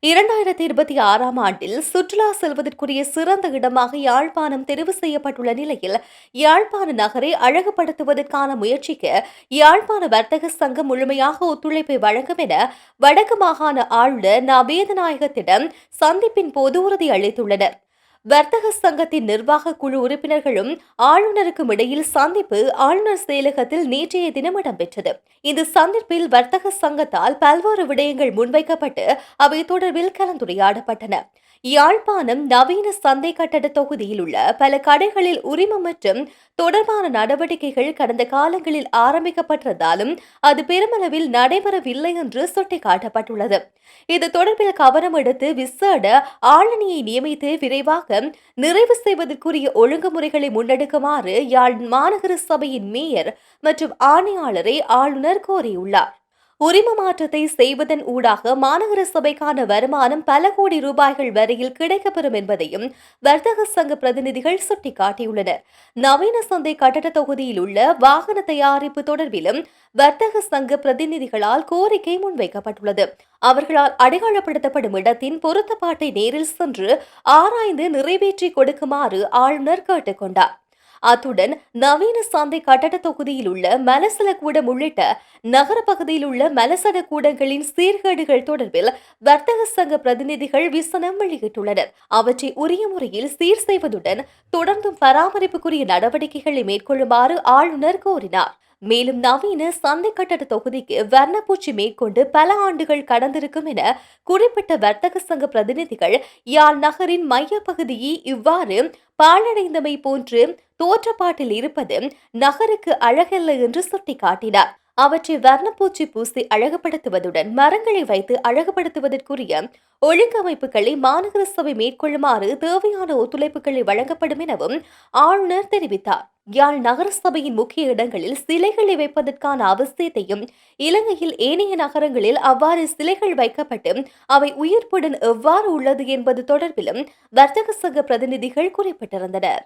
2026ஆம் ஆண்டில் சுற்றுலா செல்வதற்குரிய சிறந்த இடமாக யாழ்ப்பாணம் தெரிவு செய்யப்பட்டுள்ள நிலையில், யாழ்ப்பாண நகரை அழகுபடுத்துவதற்கான முயற்சிக்கு யாழ்ப்பாண வர்த்தக சங்கம் முழுமையாக ஒத்துழைப்பை வழங்கும் என வடக்கு மாகாண ஆளுநர் ந. வேதநாயகத்திடம் சந்திப்பின் போது உறுதியளித்துள்ளனர். வர்த்தக சங்கத்தின் நிர்வாக குழு உறுப்பினர்களும் ஆளுநருக்கும் இடையில் சந்திப்பு ஆளுநர் செயலகத்தில் நேற்றைய தினம் இடம்பெற்றது. இந்த சந்திப்பில் வர்த்தக சங்கத்தால் பல்வேறு விடயங்கள் முன்வைக்கப்பட்டு அவை தொடர்பில் கலந்துரையாடப்பட்டன. யாழ்ப்பாணம் நவீன சந்தை கட்டட தொகுதியில் உள்ள பல கடைகளில் உரிமம் மற்றும் தொடர்பான நடவடிக்கைகள் கடந்த காலங்களில் ஆரம்பிக்கப்பட்டிருந்தாலும் அது பெருமளவில் நடைபெறவில்லை என்று சுட்டிக்காட்டப்பட்டுள்ளது. இது தொடர்பில் கவனம் எடுத்து விசேட ஆளுநரை நியமித்து விரைவாக நிறைவு செய்வதற்குரிய ஒழுங்குமுறைகளை முன்னெடுக்குமாறு யாழ் மாநகர சபையின் மேயர் மற்றும் ஆணையாளரை ஆளுநர் கோரியுள்ளார். உரிம மாற்றத்தை செய்வதன் ஊடாக மாநகர சபைக்கான வருமானம் பல கோடி ரூபாய்கள் வரையில் கிடைக்கப்பெறும் என்பதையும் வர்த்தக சங்க பிரதிநிதிகள் சுட்டிக்காட்டியுள்ளனர். நவீன சந்தை கட்டட தொகுதியில் உள்ள வாகன தயாரிப்பு தொடர்பிலும் வர்த்தக சங்க பிரதிநிதிகளால் கோரிக்கை முன்வைக்கப்பட்டுள்ளது. அவர்களால் அடையாளப்படுத்தப்படும் இடத்தின் பொருத்தப்பாட்டை நேரில் சென்று ஆராய்ந்து நிறைவேற்றி கொடுக்குமாறு ஆளுநர் கேட்டுக் கொண்டார். அத்துடன் நவீன சந்தை கட்டட தொகுதியில் உள்ள மலசல கூடம் உள்ளிட்ட நகர பகுதியில் உள்ள மலசல கூடங்களின் சீர்கேடுகள் தொடர்பில் வர்த்தக சங்க பிரதிநிதிகள் விசனம் வெளியிட்டுள்ளனர். அவற்றை உரிய முறையில் சீர் செய்வதுடன் தொடர்ந்தும் பராமரிப்புக்குரிய நடவடிக்கைகளை மேற்கொள்ளுமாறு ஆளுநர் கோரினார். மேலும் நவீன சந்தை கட்டட தொகுதிக்கு வர்ணப்பூச்சி மேற்கொண்டு பல ஆண்டுகள் கடந்திருக்கும் என குறிப்பிட்ட வர்த்தக சங்க பிரதிநிதிகள் யாழ் நகரின் மைய பகுதியை இவ்வாறு பாழடைந்தமை போன்று தோற்றப்பாட்டில் இருப்பது நகருக்கு அழகல்ல என்று சுட்டிக்காட்டினார். அவற்றை வர்ணப்பூச்சி பூசி அழகுபடுத்துவதுடன் மரங்களை வைத்து அழகுபடுத்துவதற்குரிய ஒழுங்கமைப்புகளை மாநகர சபை மேற்கொள்ளுமாறு தேவையான ஒத்துழைப்புகளை வழங்கப்படும் எனவும் ஆளுநர் தெரிவித்தார். யாழ் நகர சபையின் முக்கிய இடங்களில் சிலைகளை வைப்பதற்கான அவசியத்தையும், இலங்கையில் ஏனைய நகரங்களில் அவ்வாறு சிலைகள் வைக்கப்பட்டு அவை உயிர்ப்புடன் எவ்வாறு உள்ளது என்பது தொடர்பிலும் வர்த்தக சங்க பிரதிநிதிகள் குறிப்பிட்டிருந்தனர்.